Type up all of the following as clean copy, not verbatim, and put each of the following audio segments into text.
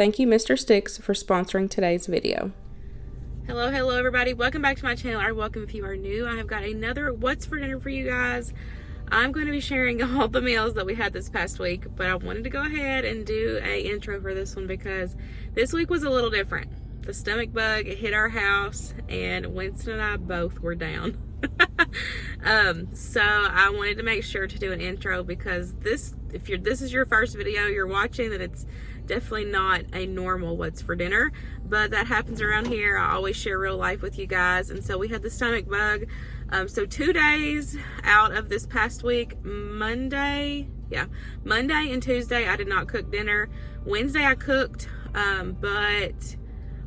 Thank you, Mr. Sticks, for sponsoring today's video. Hello everybody, welcome back to my channel, or welcome if you are new. I have got another what's for dinner for you guys. I'm going to be sharing all the meals that we had this past week, but I wanted to go ahead and do an intro for this one because this week was a little different. The stomach bug hit our house and Winston and I both were down. So I wanted to make sure to do an intro because this is your first video you're watching, then it's definitely not a normal what's for dinner, but that happens around here. I always share real life with you guys, and so we had the stomach bug. So 2 days out of this past week, Monday and Tuesday I did not cook dinner. Wednesday I cooked, but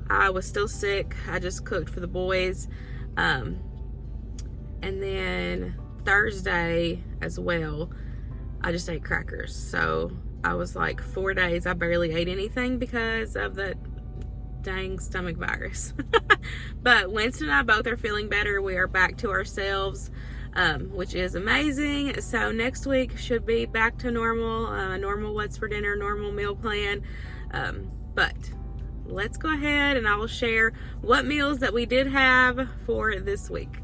I was still sick. I just cooked for the boys. And then Thursday as well, I just ate crackers. So I was like 4 days, I barely ate anything because of the dang stomach virus. But Winston and I both are feeling better. We are back to ourselves, which is amazing. So next week should be back to normal, normal what's for dinner, normal meal plan. But let's go ahead and I will share what meals that we did have for this week.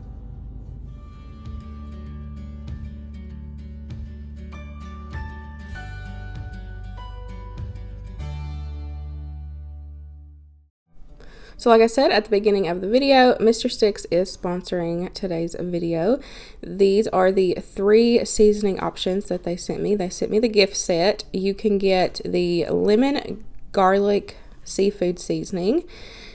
So like I said at the beginning of the video, Mr. Sticks is sponsoring today's video. These are the 3 seasoning options that they sent me. They sent me the gift set. You can get the lemon garlic seafood seasoning.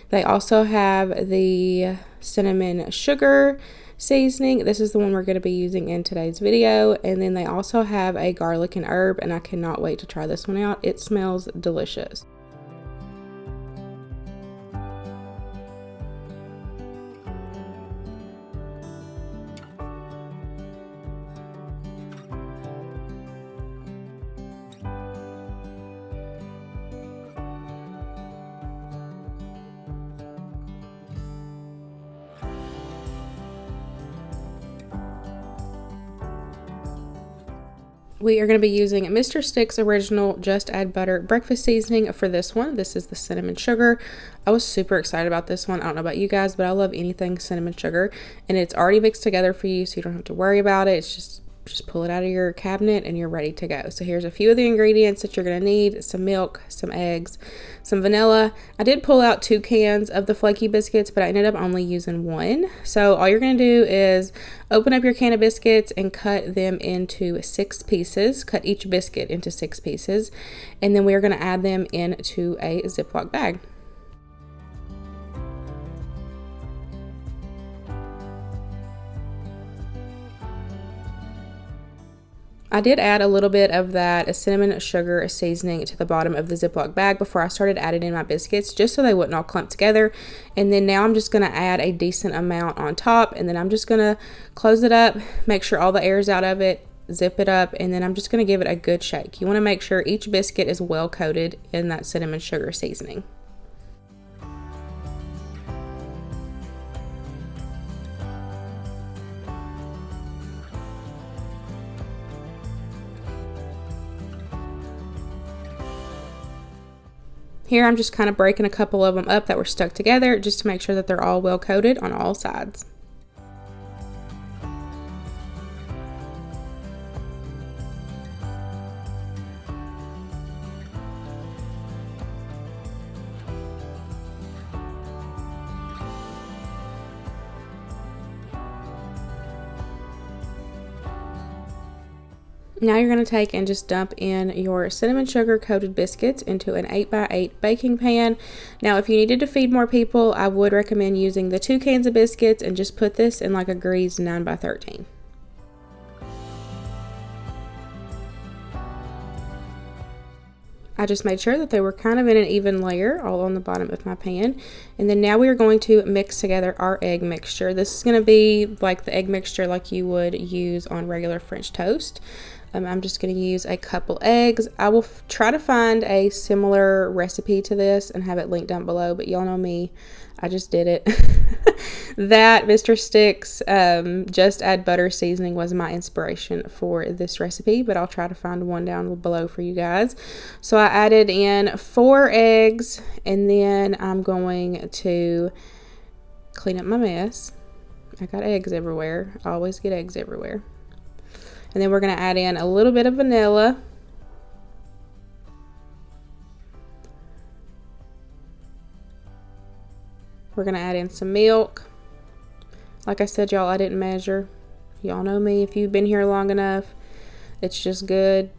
They also have the cinnamon sugar seasoning. This is the one we're going to be using in today's video. And then they also have a garlic and herb, and I cannot wait to try this one out. It smells delicious. We are going to be using Mr. Sticks Original Just Add Butter breakfast seasoning for this one. This is the cinnamon sugar. I was super excited about this one. I don't know about you guys, but I love anything cinnamon sugar. And it's already mixed together for you, so you don't have to worry about it. It's just pull it out of your cabinet and you're ready to go. So here's a few of the ingredients that you're going to need: some milk, some eggs, some vanilla. I did pull out 2 cans of the flaky biscuits, but I ended up only using 1. So all you're going to do is open up your can of biscuits and cut them into 6 pieces. Cut each biscuit into 6 pieces, and then we are going to add them into a Ziploc bag. I did add a little bit of that cinnamon sugar seasoning to the bottom of the Ziploc bag before I started adding in my biscuits, just so they wouldn't all clump together. And then now I'm just going to add a decent amount on top, and then I'm just going to close it up, make sure all the air is out of it, zip it up, and then I'm just going to give it a good shake. You want to make sure each biscuit is well coated in that cinnamon sugar seasoning. Here I'm just kind of breaking a couple of them up that were stuck together just to make sure that they're all well coated on all sides. Now you're going to take and just dump in your cinnamon sugar coated biscuits into an 8x8 baking pan. Now if you needed to feed more people, I would recommend using the 2 cans of biscuits and just put this in like a greased 9x13. I just made sure that they were kind of in an even layer all on the bottom of my pan. And then now we are going to mix together our egg mixture. This is going to be like the egg mixture like you would use on regular French toast. I'm just going to use a couple eggs. I will try to find a similar recipe to this and have it linked down below, but y'all know me, I just did it. That Mr. Sticks Just Add Butter seasoning was my inspiration for this recipe, but I'll try to find one down below for you guys. So I added in 4 eggs, and then I'm going to clean up my mess. I got eggs everywhere. I always get eggs everywhere. And then we're going to add in a little bit of vanilla. We're going to add in some milk. Like I said, y'all, I didn't measure. Y'all know me. If you've been here long enough, it's just good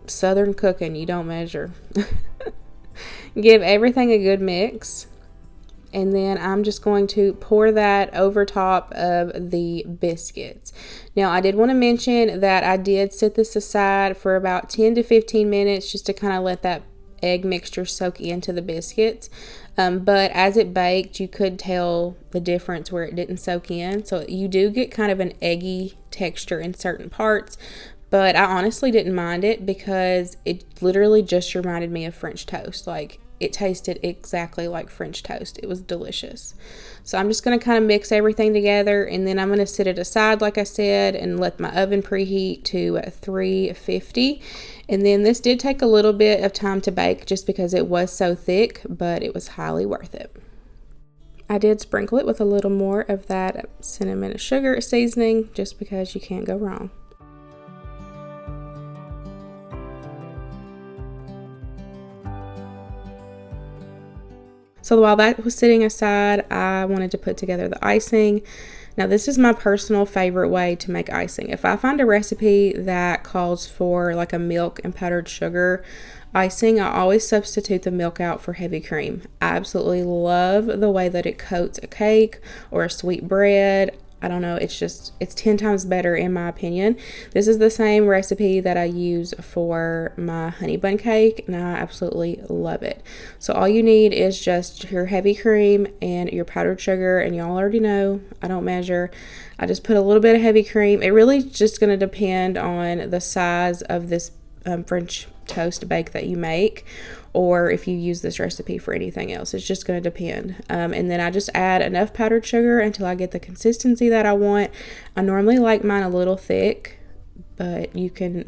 Southern cooking. You don't measure. Give everything a good mix. And then I'm just going to pour that over top of the biscuits. Now, I did want to mention that I did set this aside for about 10 to 15 minutes just to kind of let that egg mixture soak into the biscuits. But as it baked, you could tell the difference where it didn't soak in. So you do get kind of an eggy texture in certain parts. But I honestly didn't mind it because it literally just reminded me of French toast. Like, it tasted exactly like French toast. It was delicious. So I'm just going to kind of mix everything together, and then I'm going to set it aside, like I said, and let my oven preheat to 350. And then this did take a little bit of time to bake just because it was so thick, but it was highly worth it. I did sprinkle it with a little more of that cinnamon and sugar seasoning just because you can't go wrong. So while that was sitting aside, I wanted to put together the icing. Now, this is my personal favorite way to make icing. If I find a recipe that calls for like a milk and powdered sugar icing, I always substitute the milk out for heavy cream. I absolutely love the way that it coats a cake or a sweet bread. I don't know, it's 10 times better in my opinion. This is the same recipe that I use for my honey bun cake, and I absolutely love it. So all you need is just your heavy cream and your powdered sugar, and y'all already know I don't measure. I just put a little bit of heavy cream. It really is just going to depend on the size of this French toast bake that you make, or if you use this recipe for anything else. It's just going to depend. And then I just add enough powdered sugar until I get the consistency that I want. I normally like mine a little thick, but you can,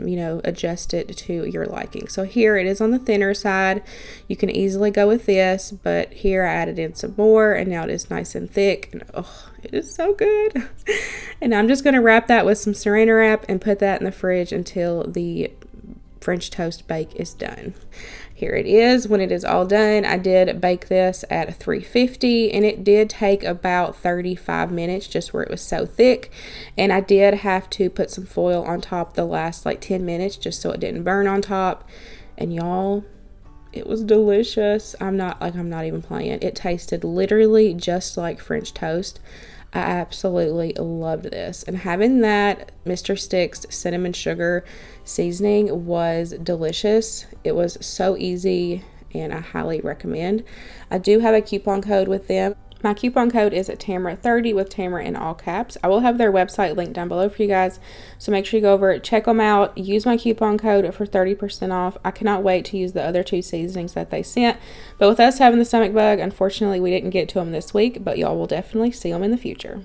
adjust it to your liking. So here it is on the thinner side. You can easily go with this, but here I added in some more, and now it is nice and thick, and oh, it is so good. And I'm just going to wrap that with some Saran Wrap and put that in the fridge until the French toast bake is done. Here it is when it is all done. I did bake this at 350, and it did take about 35 minutes just where it was so thick, and I did have to put some foil on top the last like 10 minutes just so it didn't burn on top. And y'all, it was delicious. I'm not even playing. It tasted literally just like French toast. I absolutely loved this, and having that Mr. Sticks cinnamon sugar seasoning was delicious. It was so easy, and I highly recommend. I do have a coupon code with them. My coupon code is Tamara30 with Tamara in all caps. I will have their website linked down below for you guys, so make sure you go over, check them out, use my coupon code for 30% off. I cannot wait to use the other 2 seasonings that they sent. But with us having the stomach bug, unfortunately we didn't get to them this week, but y'all will definitely see them in the future.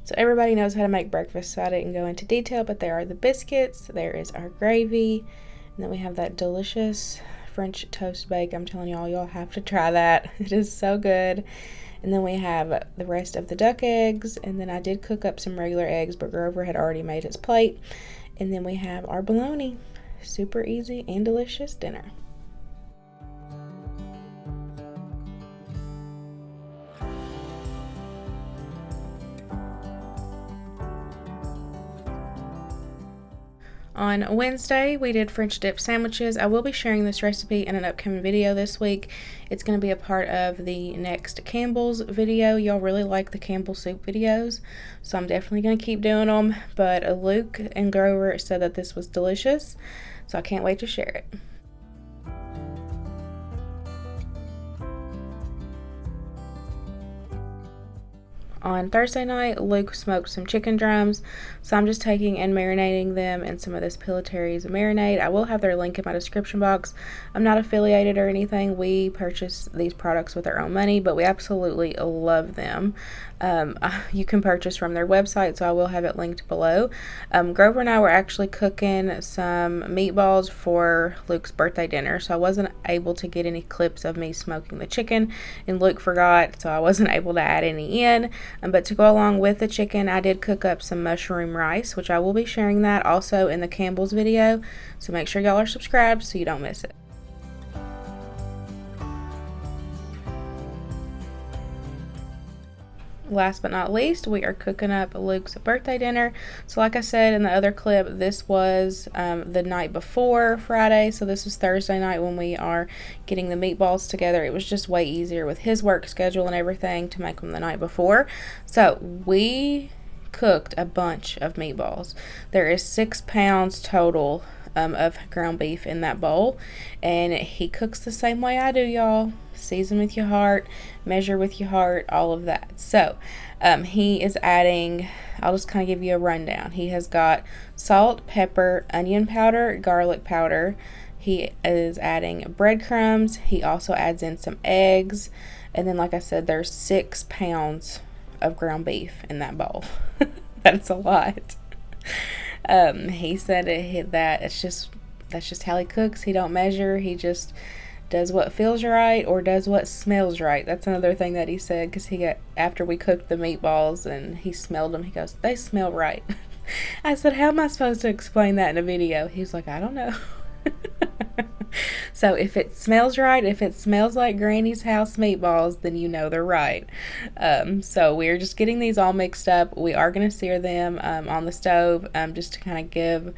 So everybody knows how to make breakfast, so I didn't go into detail, but there are the biscuits, there is our gravy, and then we have that delicious French toast bake. I'm telling y'all have to try that. It is so good. And then we have the rest of the duck eggs, and then I did cook up some regular eggs, but Grover had already made his plate. And then we have our bologna. Super easy and delicious dinner. On Wednesday, we did French dip sandwiches. I will be sharing this recipe in an upcoming video this week. It's going to be a part of the next Campbell's video. Y'all really like the Campbell soup videos, so I'm definitely going to keep doing them. But Luke and Grover said that this was delicious, so I can't wait to share it. On Thursday night, Luke smoked some chicken drums, so I'm just taking and marinating them in some of this Pilatary's marinade. I will have their link in my description box. I'm not affiliated or anything. We purchase these products with our own money, but we absolutely love them. You can purchase from their website, so I will have it linked below. Grover and I were actually cooking some meatballs for Luke's birthday dinner, so I wasn't able to get any clips of me smoking the chicken, and Luke forgot, so I wasn't able to add any in. But to go along with the chicken, I did cook up some mushroom rice, which I will be sharing that also in the Campbell's video, so make sure y'all are subscribed so you don't miss it. Last but not least, we are cooking up Luke's birthday dinner. So like I said in the other clip, this was the night before Friday, so this is Thursday night when we are getting the meatballs together. It was just way easier with his work schedule and everything to make them the night before. So we cooked a bunch of meatballs. There is 6 pounds total of ground beef in that bowl, and he cooks the same way I do, y'all. Season with your heart, measure with your heart, all of that. So he is adding, I'll just kind of give you a rundown. He has got salt, pepper, onion powder, garlic powder. He is adding breadcrumbs. He also adds in some eggs, and then like I said, there's 6 pounds of ground beef in that bowl. That's a lot. He said that's just how he cooks. He don't measure. He just does what feels right or does what smells right. That's another thing that he said, because after we cooked the meatballs and he smelled them, he goes, "They smell right." I said, "How am I supposed to explain that in a video?" He's like, "I don't know." So if it smells right, if it smells like Granny's house meatballs, then you know they're right. So we're just getting these all mixed up. We are going to sear them on the stove just to kind of give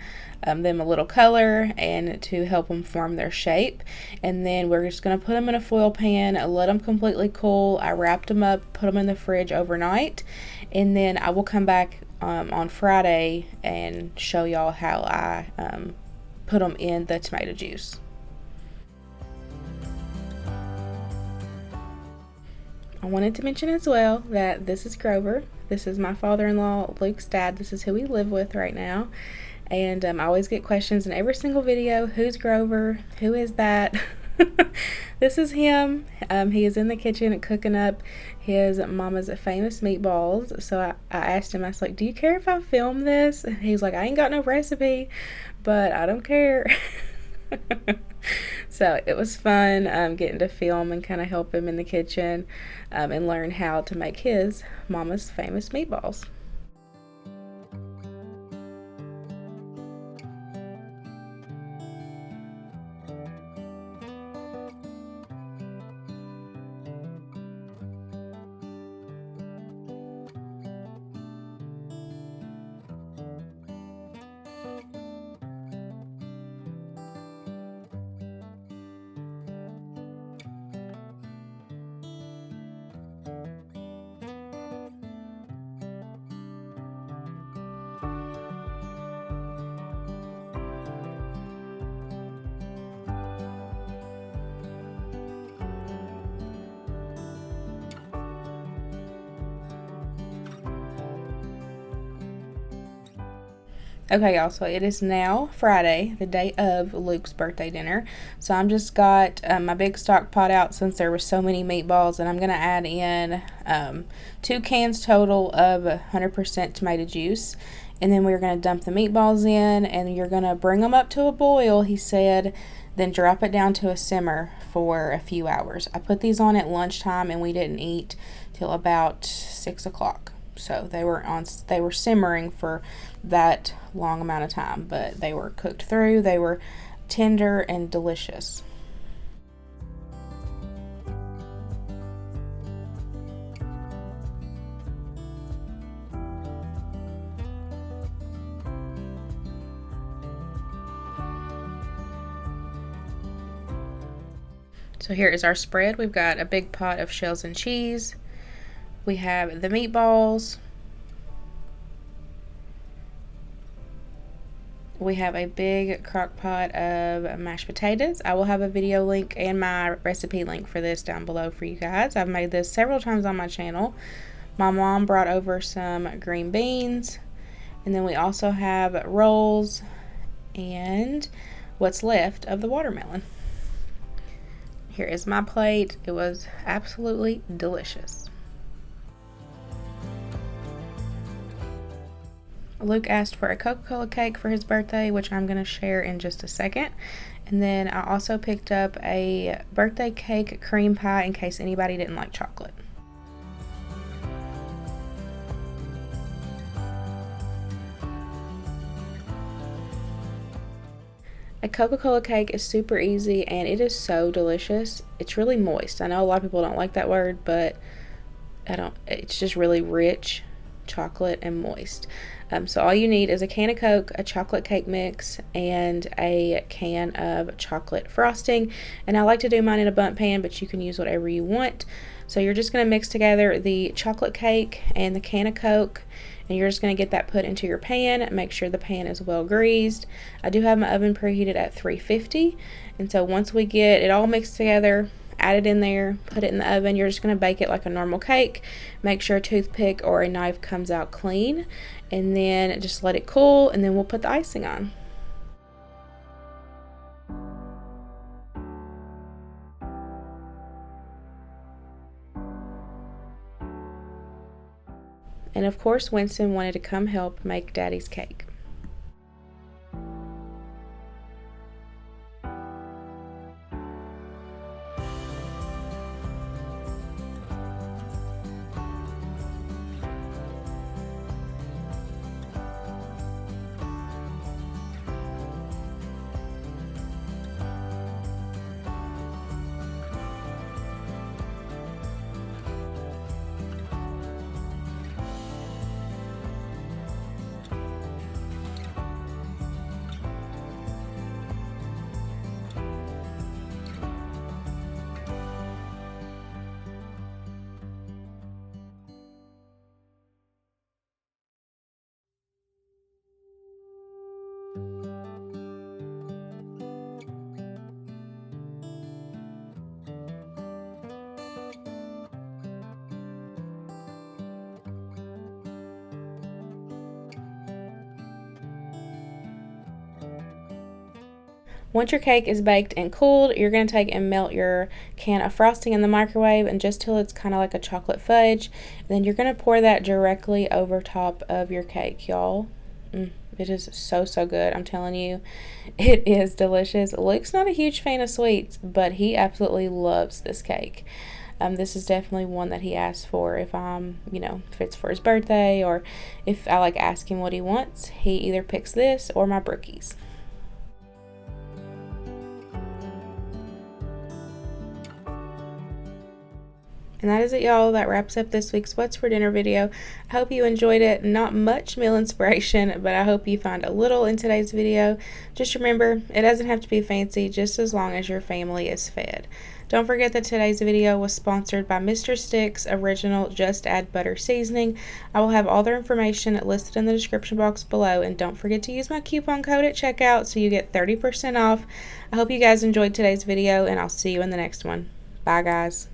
them a little color and to help them form their shape. And then we're just going to put them in a foil pan, let them completely cool. I wrapped them up, put them in the fridge overnight, and then I will come back on Friday and show y'all how I put them in the tomato juice. I wanted to mention as well that this is Grover. This is my father-in-law, Luke's dad. This is who we live with right now. And I always get questions in every single video. Who's Grover? Who is that? This is him. He is in the kitchen cooking up his mama's famous meatballs. So I asked him, I was like, "Do you care if I film this?" And he's like, "I ain't got no recipe, but I don't care." So it was fun getting to film and kind of help him in the kitchen and learn how to make his mama's famous meatballs. Okay, y'all, so it is now Friday, the day of Luke's birthday dinner. So I'm just got my big stock pot out since there were so many meatballs, and I'm going to add in 2 cans total of 100% tomato juice. And then we're going to dump the meatballs in, and you're going to bring them up to a boil, he said, then drop it down to a simmer for a few hours. I put these on at lunchtime, and we didn't eat till about 6 o'clock. So they were simmering for that long amount of time, but they were cooked through. They were tender and delicious. So here is our spread. We've got a big pot of shells and cheese. We have the meatballs. We have a big crock pot of mashed potatoes. I will have a video link and my recipe link for this down below for you guys. I've made this several times on my channel. My mom brought over some green beans. And then we also have rolls and what's left of the watermelon. Here is my plate. It was absolutely delicious. Luke asked for a Coca-Cola cake for his birthday, which I'm going to share in just a second. And then I also picked up a birthday cake cream pie in case anybody didn't like chocolate. A Coca-Cola cake is super easy and it is so delicious. It's really moist. I know a lot of people don't like that word, but it's just really rich chocolate and moist. So all you need is a can of Coke, a chocolate cake mix, and a can of chocolate frosting. And I like to do mine in a bundt pan, but you can use whatever you want. So you're just going to mix together the chocolate cake and the can of Coke, and you're just going to get that put into your pan. Make sure the pan is well greased. I do have my oven preheated at 350, and so once we get it all mixed together, add it in there, put it in the oven. You're just going to bake it like a normal cake. Make sure a toothpick or a knife comes out clean, and then just let it cool, and then we'll put the icing on. And of course, Winston wanted to come help make Daddy's cake. Once your cake is baked and cooled, you're going to take and melt your can of frosting in the microwave, and just till it's kind of like a chocolate fudge. And then you're going to pour that directly over top of your cake, y'all. It is so good. I'm telling you, it is delicious. Luke's not a huge fan of sweets, but he absolutely loves this cake. This is definitely one that he asks for if if it's for his birthday, or if I like ask him what he wants, he either picks this or my brookies. And that is it, y'all. That wraps up this week's What's for Dinner video. I hope you enjoyed it. Not much meal inspiration, but I hope you find a little in today's video. Just remember, it doesn't have to be fancy, just as long as your family is fed. Don't forget that today's video was sponsored by Mr. Stick's original Just Add Butter seasoning. I will have all their information listed in the description box below, and don't forget to use my coupon code at checkout so you get 30% off. I hope you guys enjoyed today's video, and I'll see you in the next one. Bye, guys.